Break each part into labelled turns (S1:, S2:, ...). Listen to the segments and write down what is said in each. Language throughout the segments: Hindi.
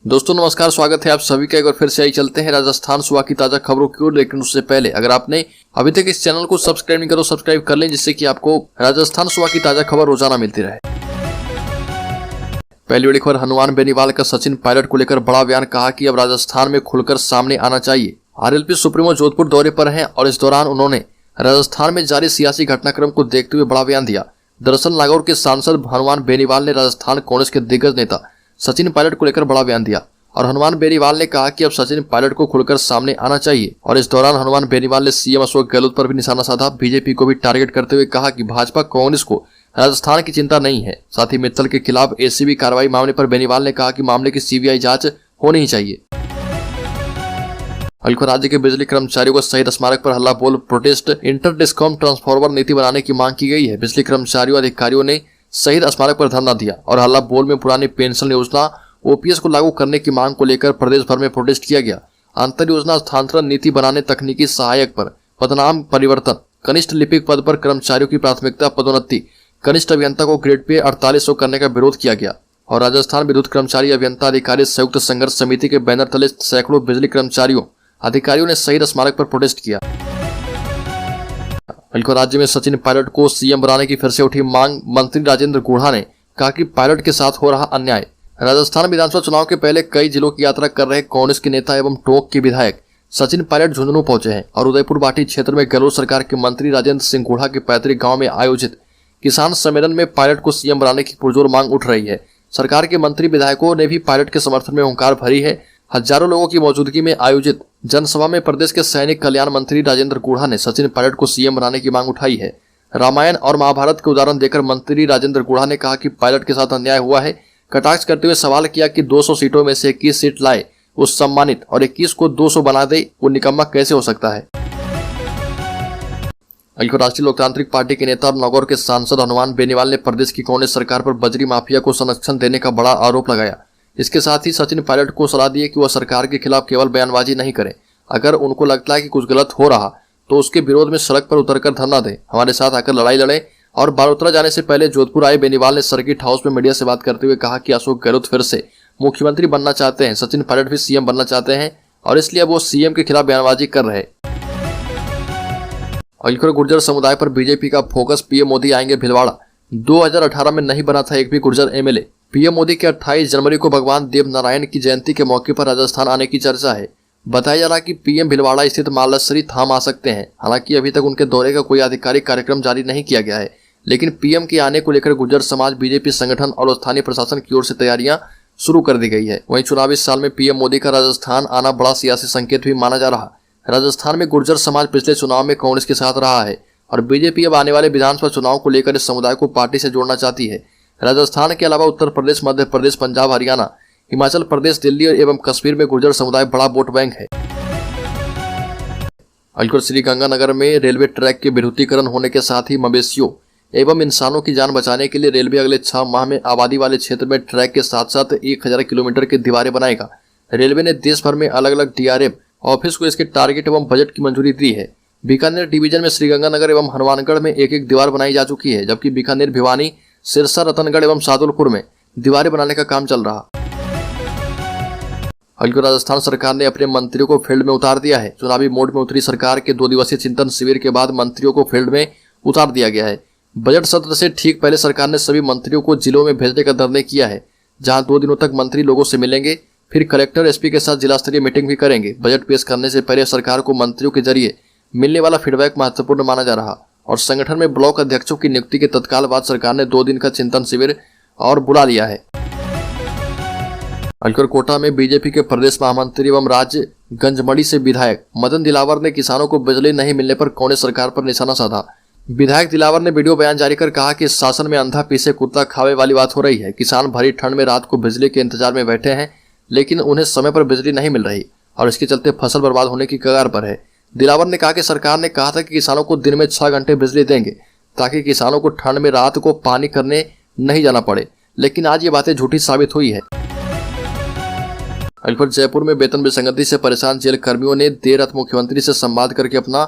S1: दोस्तों नमस्कार, स्वागत है आप सभी का। एक बार फिर से आई चलते हैं राजस्थान सुबह की ताजा खबरों की ओर। लेकिन उससे पहले अगर आपने अभी तक इस चैनल को सब्सक्राइब नहीं करो, सब्सक्राइब कर लें, जिससे कि आपको राजस्थान सुबह की ताजा खबर रोजाना मिलती रहे। पहली बड़ी खबर, हनुमान बेनीवाल का सचिन पायलट को लेकर बड़ा बयान। कहा कि अब राजस्थान में खुलकर सामने आना चाहिए। आरएलपी सुप्रीमो जोधपुर दौरे पर हैं और इस दौरान उन्होंने राजस्थान में जारी सियासी घटनाक्रम को देखते हुए बड़ा बयान दिया। दरअसल नागौर के सांसद हनुमान बेनीवाल ने राजस्थान कांग्रेस के दिग्गज नेता सचिन पायलट को लेकर बड़ा बयान दिया और हनुमान बेनीवाल ने कहा कि अब सचिन पायलट को खुलकर सामने आना चाहिए। और इस दौरान हनुमान बेनीवाल ने सीएम अशोक गहलोत पर भी निशाना साधा। बीजेपी को भी टारगेट करते हुए कहा कि भाजपा कांग्रेस को राजस्थान की चिंता नहीं है। साथ ही मित्तल के खिलाफ एसीबी कार्रवाई मामले पर बेनीवाल ने कहा कि मामले की सीबीआई जांच होनी ही चाहिए। हल्को राज्य के बिजली कर्मचारियों को शहीद स्मारक पर हल्ला बोल प्रोटेस्ट, इंटर डिस्कॉम ट्रांसफार्मर नीति बनाने की मांग की गई है। बिजली कर्मचारियों अधिकारियों ने शहीद स्मारक पर धरना दिया और हल्ला बोल में पुरानी पेंशन योजना ओपीएस को लागू करने की मांग को लेकर प्रदेश भर में प्रोटेस्ट किया गया। अंतर योजना स्थानांतरण नीति बनाने, तकनीकी सहायक पर पदनाम परिवर्तन, कनिष्ठ लिपिक पद पर कर्मचारियों की प्राथमिकता पदोन्नति, कनिष्ठ अभियंता को ग्रेड पे 4800 करने का विरोध किया गया। और राजस्थान विद्युत कर्मचारी अभियंता अधिकारी संयुक्त संघर्ष समिति के बैनर तले सैकड़ों बिजली कर्मचारियों अधिकारियों ने शहीद स्मारक पर प्रोटेस्ट किया। राज्य में सचिन पायलट को सीएम बनाने की फिर से उठी मांग। मंत्री राजेंद्र गुढ़ा ने कहा कि पायलट के साथ हो रहा अन्याय। राजस्थान विधानसभा चुनाव के पहले कई जिलों की यात्रा कर रहे कांग्रेस के नेता एवं टोंक के विधायक सचिन पायलट झुंझुनू पहुंचे हैं और उदयपुर बाटी क्षेत्र में गहलोत सरकार के मंत्री राजेंद्र सिंह गुढ़ा के पैतृक गांव में आयोजित किसान सम्मेलन में पायलट को सीएम बनाने की पुरजोर मांग उठ रही है। सरकार के मंत्री विधायकों ने भी पायलट के समर्थन में हुंकार भरी है। हजारों लोगों की मौजूदगी में आयोजित जनसभा में प्रदेश के सैनिक कल्याण मंत्री राजेंद्र गुढ़ा ने सचिन पायलट को सीएम बनाने की मांग उठाई है। रामायण और महाभारत के उदाहरण देकर मंत्री राजेंद्र गुढ़ा ने कहा कि पायलट के साथ अन्याय हुआ है। कटाक्ष करते हुए सवाल किया कि 200 सीटों में से 21 सीट लाए वो सम्मानित और 21 को 200 बना दे वो निकम्मा कैसे हो सकता है। राष्ट्रीय लोकतांत्रिक पार्टी के नेता और नागौर के सांसद हनुमान बेनीवाल ने प्रदेश की कांग्रेस सरकार पर बजरी माफिया को संरक्षण देने का बड़ा आरोप लगाया। इसके साथ ही सचिन पायलट को सलाह दी कि वह सरकार के खिलाफ केवल बयानबाजी नहीं करें, अगर उनको लगता है कि कुछ गलत हो रहा तो उसके विरोध में सड़क पर उतरकर धरना दें, हमारे साथ आकर लड़ाई लड़े। और बालोतरा जाने से पहले जोधपुर आए बेनीवाल ने सर्किट हाउस में मीडिया से बात करते हुए कहा कि अशोक गहलोत फिर से मुख्यमंत्री बनना चाहते हैं, सचिन पायलट भी सीएम बनना चाहते हैं और इसलिए अब वो सीएम के खिलाफ बयानबाजी कर रहे। गुर्जर समुदाय पर बीजेपी का फोकस, पीएम मोदी आएंगे भीलवाड़ा। 2018 में नहीं बना था एक भी गुर्जर एमएलए। पीएम मोदी के 28 जनवरी को भगवान देव नारायण की जयंती के मौके पर राजस्थान आने की चर्चा है। बताया जा रहा कि पीएम भीलवाड़ा स्थित मालसरी धाम आ सकते हैं। हालांकि अभी तक उनके दौरे का कोई आधिकारिक कार्यक्रम जारी नहीं किया गया है, लेकिन पीएम के आने को लेकर गुर्जर समाज, बीजेपी संगठन और स्थानीय प्रशासन की ओर से तैयारियां शुरू कर दी गई है। वहीं चुनावी साल में पीएम मोदी का राजस्थान आना बड़ा सियासी संकेत भी माना जा रहा। राजस्थान में गुर्जर समाज पिछले चुनाव में कांग्रेस के साथ रहा है और बीजेपी अब आने वाले विधानसभा चुनाव को लेकर इस समुदाय को पार्टी से जोड़ना चाहती है। राजस्थान के अलावा उत्तर प्रदेश, मध्य प्रदेश, पंजाब, हरियाणा, हिमाचल प्रदेश, दिल्ली एवं कश्मीर में गुर्जर समुदाय बड़ा वोट बैंक है। श्रीगंगानगर में रेलवे ट्रैक के विद्युतीकरण होने के साथ ही मवेशियों एवं इंसानों की जान बचाने के लिए रेलवे अगले 6 माह में आबादी वाले क्षेत्र में ट्रैक के साथ साथ 1000 किलोमीटर की दीवारें बनाएगा। रेलवे ने देश भर में अलग अलग डीआरएम ऑफिस को इसके टारगेट एवं बजट की मंजूरी दी है। बीकानेर डिवीजन में श्रीगंगानगर एवं हनुमानगढ़ में एक दीवार बनाई जा चुकी है, जबकि बीकानेर, भिवानी, सिरसा, रतनगढ़ एवं सादुलपुर में दीवारें बनाने का काम चल रहा। राजस्थान सरकार ने अपने मंत्रियों को फील्ड में उतार दिया है। चुनावी मोड में उतरी सरकार के 2 दिवसीय चिंतन शिविर के बाद मंत्रियों को फील्ड में उतार दिया गया है। बजट सत्र से ठीक पहले सरकार ने सभी मंत्रियों को जिलों में भेजने का निर्णय किया है, जहां 2 दिनों तक मंत्री लोगों से मिलेंगे, फिर कलेक्टर, एसपी के साथ जिला स्तरीय मीटिंग भी करेंगे। बजट पेश करने से पहले सरकार को मंत्रियों के जरिए मिलने वाला फीडबैक महत्वपूर्ण माना जा रहा और संगठन में ब्लॉक अध्यक्षों की नियुक्ति के तत्काल बाद सरकार ने 2 दिन का चिंतन शिविर और बुला लिया है। कोटा में बीजेपी के प्रदेश महामंत्री एवं राज्य गंजमड़ी से विधायक मदन दिलावर ने किसानों को बिजली नहीं मिलने पर कांग्रेस सरकार पर निशाना साधा। विधायक दिलावर ने वीडियो बयान जारी कर कहा कि शासन में अंधा पीसे कुत्ता खावे वाली बात हो रही है। किसान भरी ठंड में रात को बिजली के इंतजार में बैठे हैं, लेकिन उन्हें समय पर बिजली नहीं मिल रही और इसके चलते फसल बर्बाद होने की कगार पर है। दिलावर ने कहा कि सरकार ने कहा था कि किसानों को दिन में 6 घंटे बिजली देंगे ताकि किसानों को ठंड में रात को पानी करने नहीं जाना पड़े, लेकिन आज ये बातें झूठी साबित हुई है। जयपुर में वेतन विसंगति से परेशान जेल कर्मियों ने देर रात मुख्यमंत्री से संवाद करके अपना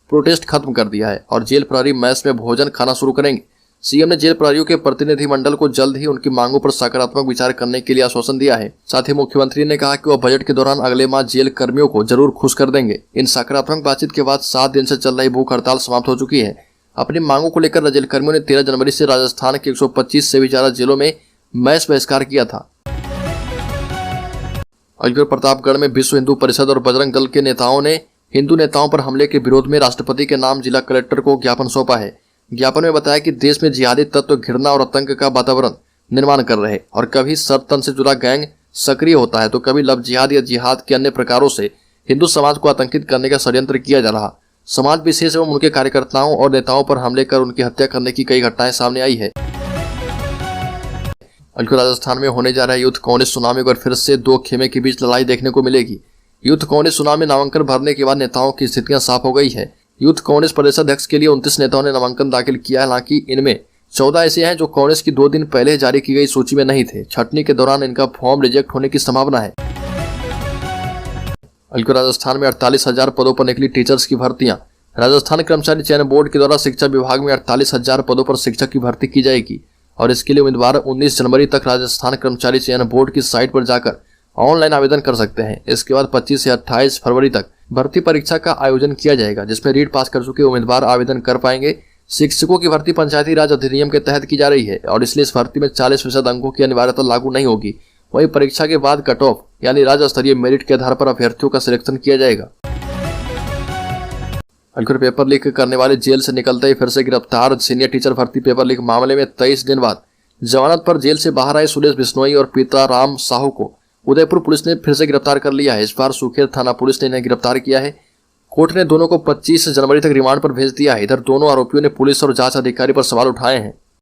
S1: प्रोटेस्ट खत्म कर दिया है और जेल प्रहरी मैस में भोजन खाना शुरू करेंगे। सीएम ने जेल प्रहरियों के प्रतिनिधिमंडल को जल्द ही उनकी मांगों पर सकारात्मक विचार करने के लिए आश्वासन दिया है। साथ ही मुख्यमंत्री ने कहा कि वह बजट के दौरान अगले माह जेल कर्मियों को जरूर खुश कर देंगे। इन सकारात्मक बातचीत के बाद 7 दिन से चल रही भूख हड़ताल समाप्त हो चुकी है। अपनी मांगों को लेकर जेल कर्मियों ने 13 जनवरी से राजस्थान के 125 से भी ज्यादा जेलों में मैच बहिष्कार किया था। अलीगढ़ प्रतापगढ़ में विश्व हिंदू परिषद और बजरंग दल के नेताओं ने हिंदू नेताओं पर हमले के विरोध में राष्ट्रपति के नाम जिला कलेक्टर को ज्ञापन सौंपा है। ज्ञापन में बताया कि देश में जिहादी तत्व घृणा और आतंक का वातावरण निर्माण कर रहे और कभी सरतन से जुड़ा गैंग सक्रिय होता है तो कभी लव जिहाद या जिहाद के अन्य प्रकारों से हिंदू समाज को आतंकित करने का षड्यंत्र किया जा रहा। समाज विशेष एवं उनके कार्यकर्ताओं और नेताओं पर हमले कर उनकी हत्या करने की कई घटनाएं सामने आई है। अलीगढ़ राजस्थान में होने जा रहे यूथ कांग्रेस चुनाव में फिर से 2 खेमे के बीच लड़ाई देखने को मिलेगी। यूथ कांग्रेस चुनाव में नामांकन भरने के बाद नेताओं की स्थितियां साफ हो गई है। यूथ कांग्रेस प्रदेश अध्यक्ष के लिए 29 नेताओं ने नामांकन दाखिल किया है। हालांकि इनमें 14 ऐसे हैं जो कांग्रेस की 2 दिन पहले जारी की गई सूची में नहीं थे। छंटनी के दौरान इनका फॉर्म रिजेक्ट होने की संभावना है। अलीगढ़ राजस्थान में 48,000 पदों पर निकली टीचर्स की भर्तियां। राजस्थान कर्मचारी चयन बोर्ड के द्वारा शिक्षा विभाग में 48,000 पदों पर शिक्षक की भर्ती की जाएगी और इसके लिए उम्मीदवार 19 जनवरी तक राजस्थान कर्मचारी चयन बोर्ड की साइट पर जाकर ऑनलाइन आवेदन कर सकते हैं। इसके बाद 25 से 28 फरवरी तक भर्ती परीक्षा का आयोजन किया जाएगा, जिसमें रीट पास कर चुके उम्मीदवार आवेदन कर पाएंगे। शिक्षकों की भर्ती पंचायती राज अधिनियम के तहत की जा रही है और इसलिए इस भर्ती में 40% अंकों की अनिवार्यता लागू नहीं होगी। वहीं परीक्षा के बाद कट ऑफ यानी राज्य स्तरीय मेरिट के आधार पर अभ्यर्थियों का सिलेक्शन किया जाएगा। अलीगढ़ पेपर लीक करने वाले जेल से निकलते ही फिर से गिरफ्तार। सीनियर टीचर भर्ती पेपर लीक मामले में 23 दिन बाद जमानत पर जेल से बाहर आए सुरेश बिश्नोई और पिता राम साहू को उदयपुर पुलिस ने फिर से गिरफ्तार कर लिया है। इस बार सुखेर थाना पुलिस ने इन्हें गिरफ्तार किया है। कोर्ट ने दोनों को 25 जनवरी तक रिमांड पर भेज दिया है। इधर दोनों आरोपियों ने पुलिस और जांच अधिकारी पर सवाल उठाए हैं।